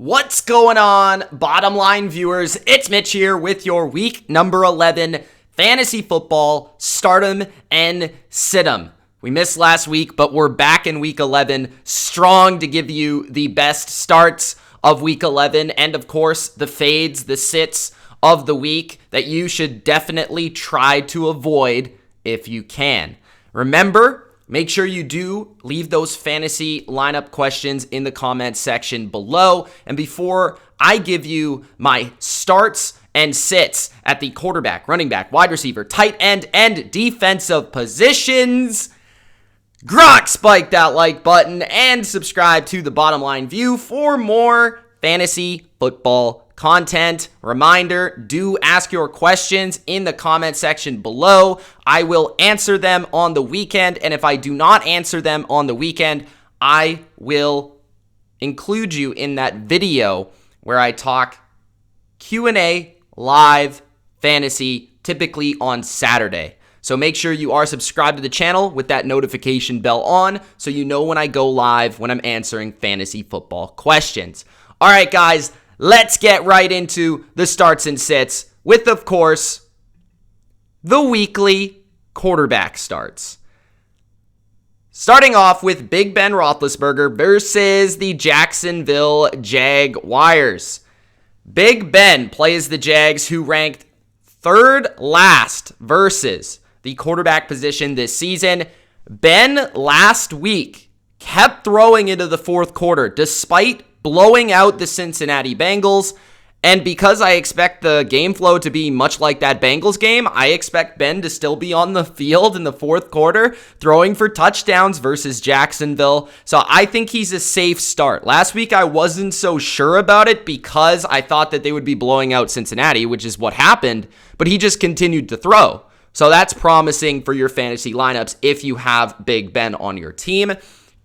What's going on, bottom line viewers? It's Mitch here with your week number 11 fantasy football stardom and situm. We missed last week, but we're back in week 11, strong to give you the best starts of week 11 and, of course, the fades, the sits of the week that you should definitely try to avoid if you can. Remember, make sure you do leave those fantasy lineup questions in the comment section below. And before I give you my starts and sits at the quarterback, running back, wide receiver, tight end, and defensive positions, spike that like button and subscribe to the Bottom Line View for more fantasy football content. Reminder, do ask your questions in the comment section below. I will answer them on the weekend, and if I do not answer them on the weekend, I will include you in that video where I talk Q&A live fantasy, typically on Saturday. So make sure you are subscribed to the channel with that notification bell on so you know when I go live when I'm answering fantasy football questions. All right, guys, let's get right into the starts and sits with, of course, the weekly quarterback starts. Starting off with Big Ben Roethlisberger versus the Jacksonville Jaguars. Big Ben plays the Jags, who ranked third last versus the quarterback position this season. Ben last week kept throwing into the fourth quarter despite blowing out the Cincinnati Bengals. And because I expect the game flow to be much like that Bengals game, I expect Ben to still be on the field in the fourth quarter, throwing for touchdowns versus Jacksonville. So I think he's a safe start. Last week, I wasn't so sure about it because I thought that they would be blowing out Cincinnati, which is what happened, but he just continued to throw. So that's promising for your fantasy lineups if you have Big Ben on your team.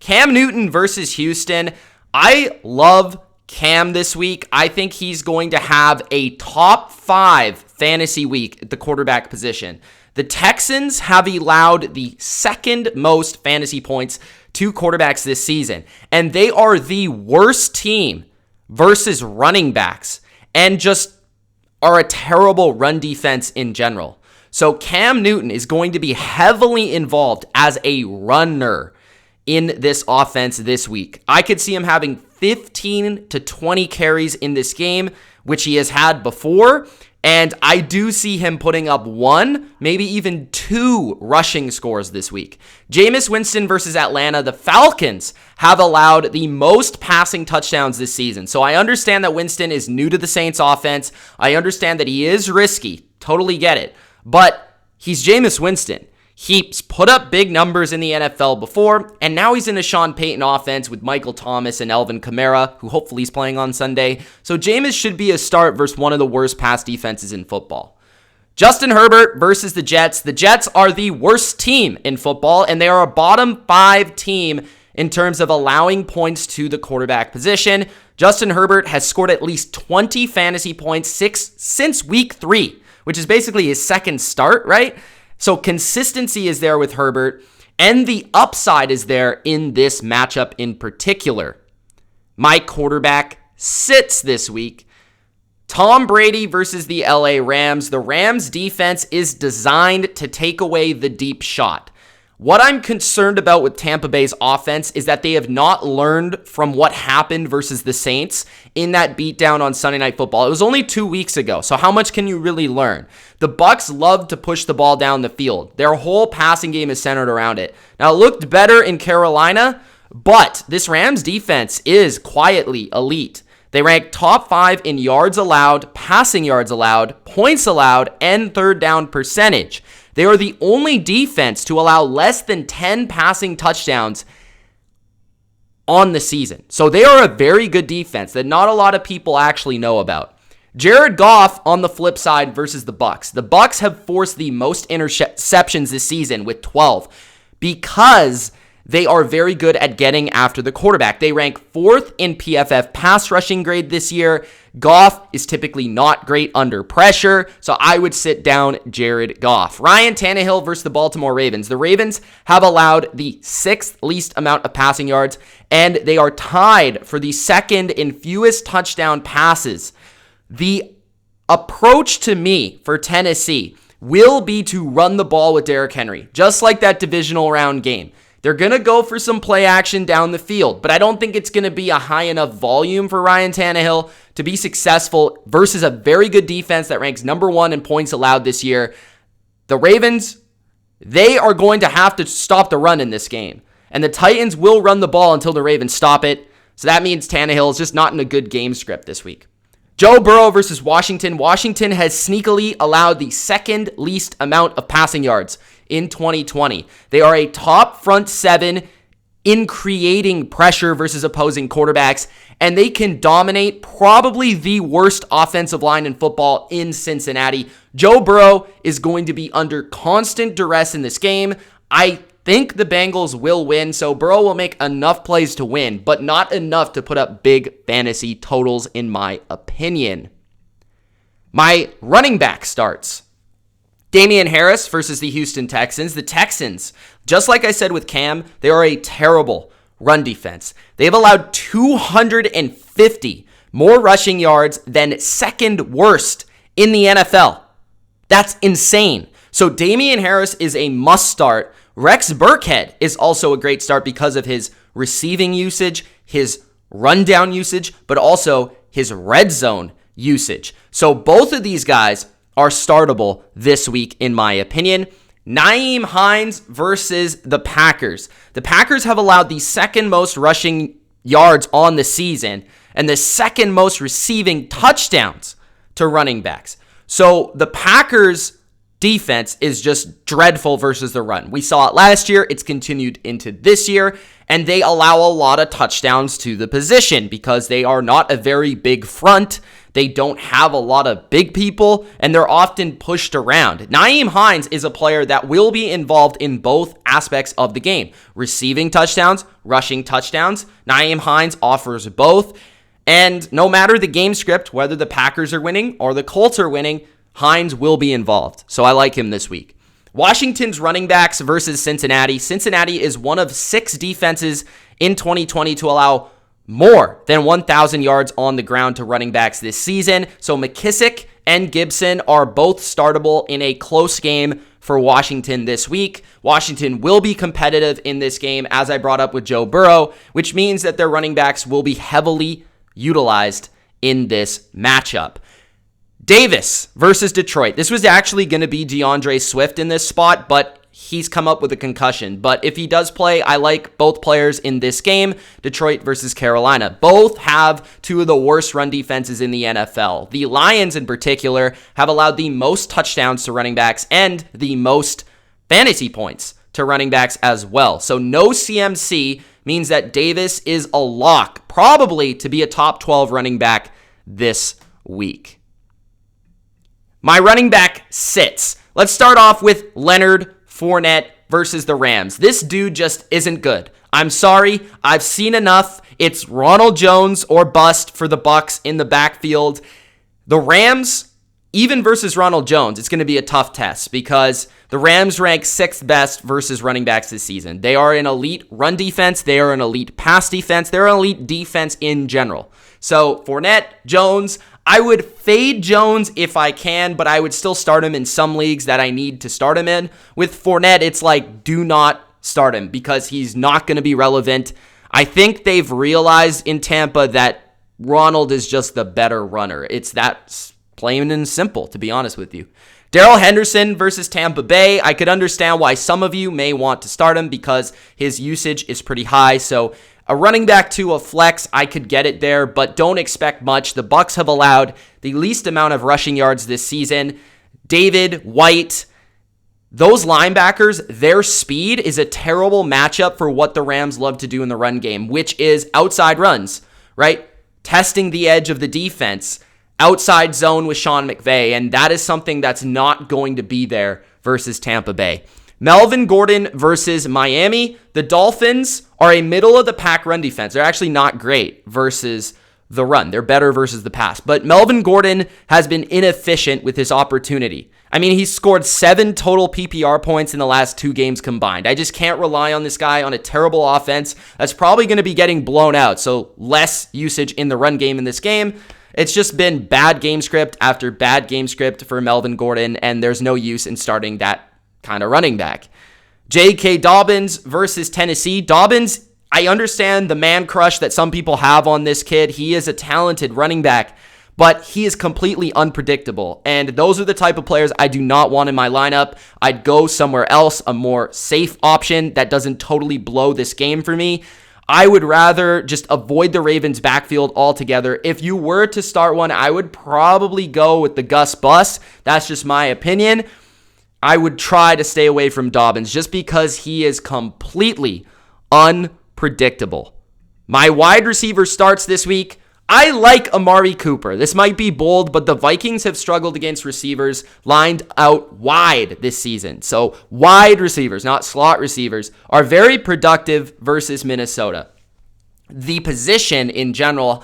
Cam Newton versus Houston. I love Cam this week. I think he's going to have a top 5 fantasy week at the quarterback position. The Texans have allowed the second most fantasy points to quarterbacks this season, and they are the worst team versus running backs and just are a terrible run defense in general. So Cam Newton is going to be heavily involved as a runner in this offense this week. I could see him having 15 to 20 carries in this game, which he has had before, and I do see him putting up 1, maybe even 2 rushing scores this week. Jameis Winston versus Atlanta. The Falcons have allowed the most passing touchdowns this season, so I understand that Winston is new to the Saints offense. I understand that he is risky, totally get it, but he's Jameis Winston. He's put up big numbers in the NFL before, and now he's in a Sean Payton offense with Michael Thomas and Alvin Kamara, who hopefully is playing on Sunday. So Jameis should be a start versus one of the worst pass defenses in football. Justin Herbert versus the Jets. The Jets are the worst team in football, and they are a bottom 5 team in terms of allowing points to the quarterback position. Justin Herbert has scored at least 20 fantasy points since week 3, which is basically his second start, right? So consistency is there with Herbert, and the upside is there in this matchup in particular. My quarterback sits this week. Tom Brady versus the LA Rams. The Rams defense is designed to take away the deep shot. What I'm concerned about with Tampa Bay's offense is that they have not learned from what happened versus the Saints in that beatdown on Sunday Night Football. It was only 2 weeks ago, so how much can you really learn? The Bucs love to push the ball down the field. Their whole passing game is centered around it. Now, it looked better in Carolina, but this Rams defense is quietly elite. They rank top 5 in yards allowed, passing yards allowed, points allowed, and third down percentage. They are the only defense to allow less than 10 passing touchdowns on the season. So they are a very good defense that not a lot of people actually know about. Jared Goff on the flip side versus the Bucs. The Bucs have forced the most interceptions this season with 12 because they are very good at getting after the quarterback. They rank 4th in PFF pass rushing grade this year. Goff is typically not great under pressure, so I would sit down Jared Goff. Ryan Tannehill versus the Baltimore Ravens. The Ravens have allowed the 6th least amount of passing yards, and they are tied for the 2nd in fewest touchdown passes. The approach to me for Tennessee will be to run the ball with Derrick Henry, just like that divisional round game. They're going to go for some play action down the field, but I don't think it's going to be a high enough volume for Ryan Tannehill to be successful versus a very good defense that ranks number 1 in points allowed this year. The Ravens, they are going to have to stop the run in this game, and the Titans will run the ball until the Ravens stop it, so that means Tannehill is just not in a good game script this week. Joe Burrow versus Washington. Washington has sneakily allowed the 2nd least amount of passing yards in 2020. They are a top front 7 in creating pressure versus opposing quarterbacks, and they can dominate probably the worst offensive line in football in Cincinnati. Joe Burrow is going to be under constant duress in this game. I think the Bengals will win, so Burrow will make enough plays to win, but not enough to put up big fantasy totals in my opinion. My running back starts. Damian Harris versus the Houston Texans. The Texans, just like I said with Cam, they are a terrible run defense. They have allowed 250 more rushing yards than 2nd worst in the NFL. That's insane. So Damian Harris is a must start. Rex Burkhead is also a great start because of his receiving usage, his rundown usage, but also his red zone usage. So both of these guys are startable this week, in my opinion. Nyheim Hines versus the Packers. The Packers have allowed the 2nd most rushing yards on the season and the 2nd most receiving touchdowns to running backs. So the Packers defense is just dreadful versus the run. We saw it last year. It's continued into this year, and they allow a lot of touchdowns to the position because they are not a very big front. They don't have a lot of big people, and they're often pushed around. Nyheim Hines is a player that will be involved in both aspects of the game. Receiving touchdowns, rushing touchdowns. Nyheim Hines offers both, and no matter the game script, whether the Packers are winning or the Colts are winning, Hines will be involved, so I like him this week. Washington's running backs versus Cincinnati. Cincinnati is one of 6 defenses in 2020 to allow more than 1,000 yards on the ground to running backs this season. So McKissick and Gibson are both startable in a close game for Washington this week. Washington will be competitive in this game, as I brought up with Joe Burrow, which means that their running backs will be heavily utilized in this matchup. Davis versus Detroit. This was actually going to be DeAndre Swift in this spot, but he's come up with a concussion. But if he does play, I like both players in this game. Detroit versus Carolina. Both have 2 of the worst run defenses in the NFL. The Lions in particular have allowed the most touchdowns to running backs and the most fantasy points to running backs as well. So no CMC means that Davis is a lock, probably to be a top 12 running back this week. My running back sits. Let's start off with Leonard Fournette versus the Rams. This dude just isn't good. I'm sorry. I've seen enough. It's Ronald Jones or bust for the Bucs in the backfield. The Rams, even versus Ronald Jones, it's going to be a tough test because the Rams rank 6th best versus running backs this season. They are an elite run defense. They are an elite pass defense. They're an elite defense in general. So Fournette, Jones, I would fade Jones if I can, but I would still start him in some leagues that I need to start him in. With Fournette, it's like, do not start him because he's not going to be relevant. I think they've realized in Tampa that Ronald is just the better runner. It's that plain and simple, to be honest with you. Darrell Henderson versus Tampa Bay. I could understand why some of you may want to start him because his usage is pretty high. So a running back to a flex, I could get it there, but don't expect much. The Bucs have allowed the least amount of rushing yards this season. David, White, those linebackers, their speed is a terrible matchup for what the Rams love to do in the run game, which is outside runs, right? Testing the edge of the defense, outside zone with Sean McVay, and that is something that's not going to be there versus Tampa Bay. Melvin Gordon versus Miami. The Dolphins are a middle-of-the-pack run defense. They're actually not great versus the run. They're better versus the pass. But Melvin Gordon has been inefficient with his opportunity. I mean, he's scored 7 total PPR points in the last 2 games combined. I just can't rely on this guy on a terrible offense that's probably going to be getting blown out. So less usage in the run game in this game. It's just been bad game script after bad game script for Melvin Gordon, and there's no use in starting that kind of running back. J.K. Dobbins versus Tennessee. Dobbins, I understand the man crush that some people have on this kid. He is a talented running back, but he is completely unpredictable. And those are the type of players I do not want in my lineup. I'd go somewhere else, a more safe option that doesn't totally blow this game for me. I would rather just avoid the Ravens backfield altogether. If you were to start one, I would probably go with the Gus Bus. That's just my opinion. I would try to stay away from Dobbins just because he is completely unpredictable. My wide receiver starts this week. I like Amari Cooper. This might be bold, but the Vikings have struggled against receivers lined out wide this season. So wide receivers, not slot receivers, are very productive versus Minnesota. The position in general,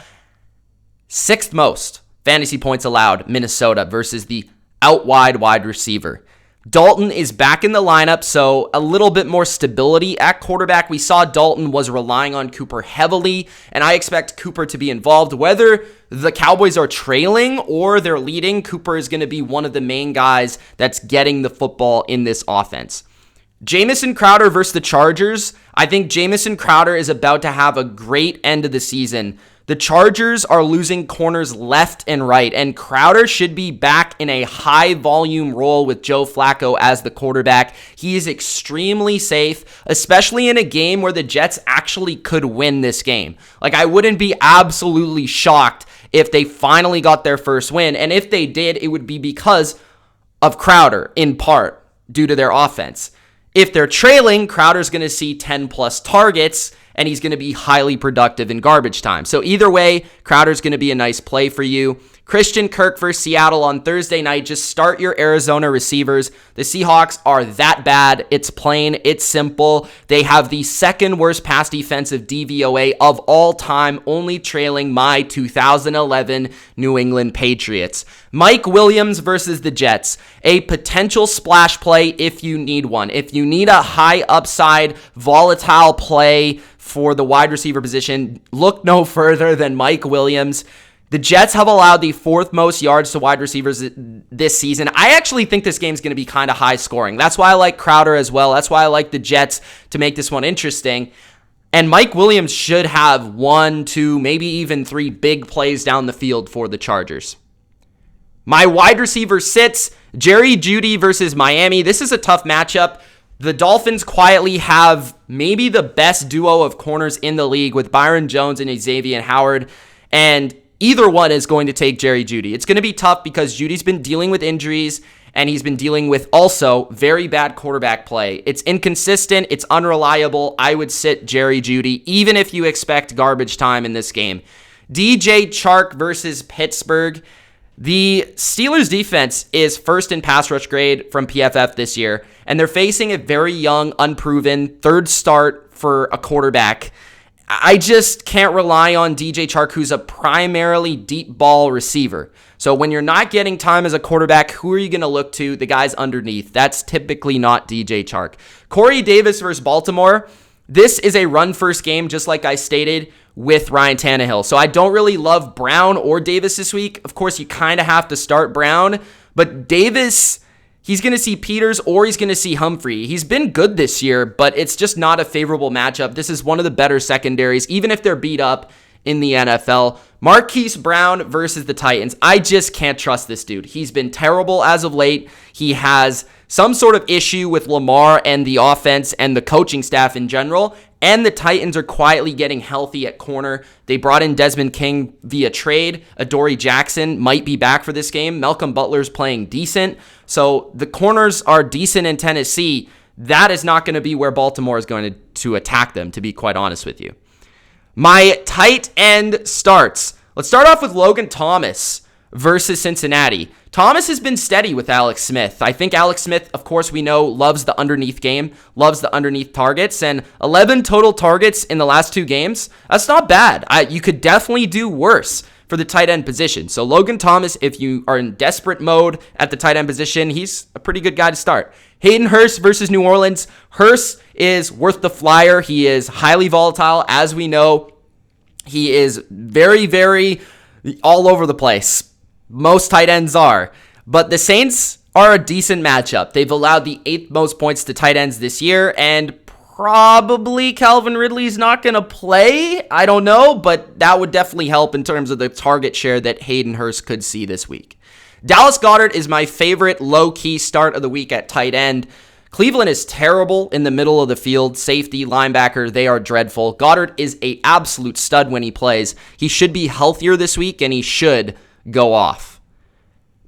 6th most fantasy points allowed, Minnesota versus the out wide receiver. Dalton is back in the lineup, so a little bit more stability at quarterback. We saw Dalton was relying on Cooper heavily, and I expect Cooper to be involved. Whether the Cowboys are trailing or they're leading, Cooper is going to be one of the main guys that's getting the football in this offense. Jamison Crowder versus the Chargers. I think Jamison Crowder is about to have a great end of the season. The Chargers are losing corners left and right, and Crowder should be back in a high-volume role with Joe Flacco as the quarterback. He is extremely safe, especially in a game where the Jets actually could win this game. Like, I wouldn't be absolutely shocked if they finally got their first win, and if they did, it would be because of Crowder, in part, due to their offense. If they're trailing, Crowder's going to see 10-plus targets, and he's going to be highly productive in garbage time. So either way, Crowder's going to be a nice play for you. Christian Kirk versus Seattle on Thursday night. Just start your Arizona receivers. The Seahawks are that bad. It's plain. It's simple. They have the 2nd worst pass defensive DVOA of all time, only trailing my 2011 New England Patriots. Mike Williams versus the Jets. A potential splash play if you need one. If you need a high upside, volatile play for the wide receiver position, look no further than Mike Williams. The Jets have allowed the 4th most yards to wide receivers this season. I actually think this game's going to be kind of high scoring. That's why I like Crowder as well. That's why I like the Jets to make this one interesting. And Mike Williams should have 1, 2, maybe even 3 big plays down the field for the Chargers. My wide receiver sits, Jerry Jeudy versus Miami. This is a tough matchup. The Dolphins quietly have maybe the best duo of corners in the league with Byron Jones and Xavier Howard, and either one is going to take Jerry Jeudy. It's going to be tough because Judy's been dealing with injuries, and he's been dealing with also very bad quarterback play. It's inconsistent. It's unreliable. I would sit Jerry Jeudy, even if you expect garbage time in this game. DJ Chark versus Pittsburgh. The Steelers' defense is 1st in pass rush grade from PFF this year, and they're facing a very young, unproven 3rd start for a quarterback. I just can't rely on DJ Chark, who's a primarily deep ball receiver. So when you're not getting time as a quarterback, who are you going to look to? The guys underneath. That's typically not DJ Chark. Corey Davis versus Baltimore. This is a run-first game, just like I stated, with Ryan Tannehill. So I don't really love Brown or Davis this week. Of course, you kind of have to start Brown, but Davis, he's going to see Peters or he's going to see Humphrey. He's been good this year, but it's just not a favorable matchup. This is one of the better secondaries, even if they're beat up in the NFL. Marquise Brown versus the Titans. I just can't trust this dude. He's been terrible as of late. He has some sort of issue with Lamar and the offense and the coaching staff in general. And the Titans are quietly getting healthy at corner. They brought in Desmond King via trade. Adoree Jackson might be back for this game. Malcolm Butler's playing decent. So the corners are decent in Tennessee. That is not going to be where Baltimore is going to attack them, to be quite honest with you. My tight end starts. Let's start off with Logan Thomas versus Cincinnati. Thomas has been steady with Alex Smith. I think Alex Smith, of course, we know, loves the underneath game, loves the underneath targets, and 11 total targets in the last 2 games. That's not bad. You could definitely do worse for the tight end position. So Logan Thomas, if you are in desperate mode at the tight end position, he's a pretty good guy to start. Hayden Hurst versus New Orleans. Hurst is worth the flyer. He is highly volatile, as we know. He is very, very all over the place. Most tight ends are. But the Saints are a decent matchup. They've allowed the 8th most points to tight ends this year, and probably Calvin Ridley's not going to play. I don't know, but that would definitely help in terms of the target share that Hayden Hurst could see this week. Dallas Goedert is my favorite low-key start of the week at tight end. Cleveland is terrible in the middle of the field. Safety, linebacker, they are dreadful. Goedert is an absolute stud when he plays. He should be healthier this week, and he should go off.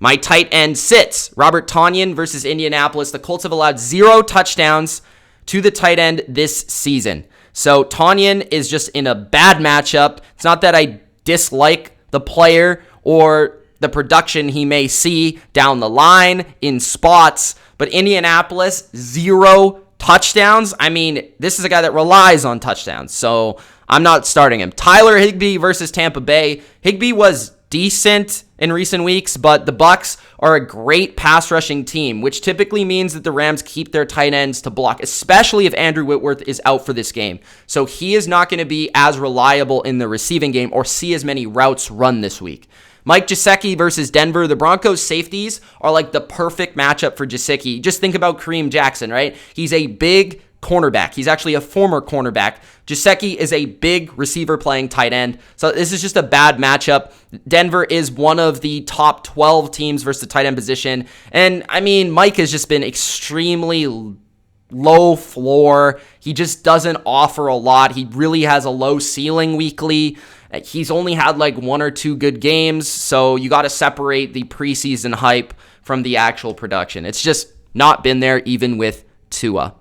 My tight end sits. Robert Tonyan versus Indianapolis. The Colts have allowed 0 touchdowns to the tight end this season. So Tonyan is just in a bad matchup. It's not that I dislike the player or the production he may see down the line in spots, but Indianapolis, 0 touchdowns. I mean, this is a guy that relies on touchdowns, so I'm not starting him. Tyler Higbee versus Tampa Bay. Higbee was decent in recent weeks, but the Bucs are a great pass rushing team, which typically means that the Rams keep their tight ends to block, especially if Andrew Whitworth is out for this game. So he is not going to be as reliable in the receiving game or see as many routes run this week. Mike Gesicki versus Denver. The Broncos safeties are like the perfect matchup for Gesicki. Just think about Kareem Jackson, right? He's a big cornerback. He's actually a former cornerback. Gesicki is a big receiver playing tight end. So this is just a bad matchup. Denver is one of the top 12 teams versus the tight end position. And I mean, Mike has just been extremely low floor. He just doesn't offer a lot. He really has a low ceiling weekly. He's only had like 1 or 2 good games, so you got to separate the preseason hype from the actual production. It's just not been there even with Tua.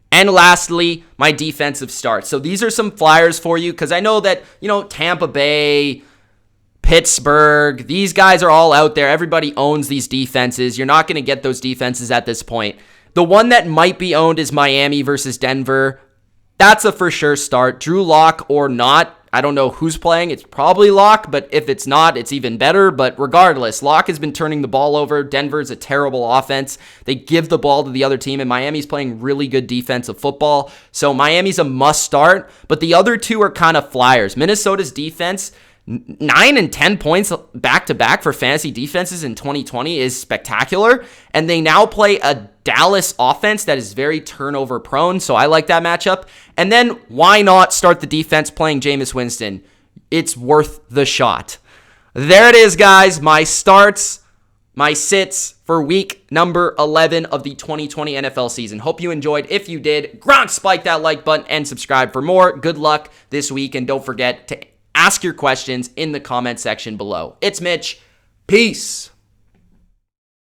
And lastly, my defensive start. So these are some flyers for you because I know that, Tampa Bay, Pittsburgh, these guys are all out there. Everybody owns these defenses. You're not going to get those defenses at this point. The one that might be owned is Miami versus Denver. That's a for sure start. Drew Lock or not. I don't know who's playing. It's probably Lock, but if it's not, it's even better. But regardless, Lock has been turning the ball over. Denver's a terrible offense. They give the ball to the other team, and Miami's playing really good defensive football. So Miami's a must start, but the other 2 are kind of flyers. Minnesota's defense, 9 and 10 points back-to-back for fantasy defenses in 2020 is spectacular, and they now play a Dallas offense that is very turnover prone, so I like that matchup. And then why not start the defense playing Jameis Winston? It's worth the shot. There it is, guys. My starts, my sits for week number 11 of the 2020 NFL season. Hope you enjoyed. If you did, spike that like button and subscribe for more. Good luck this week, and don't forget to ask your questions in the comment section below. It's Mitch. Peace.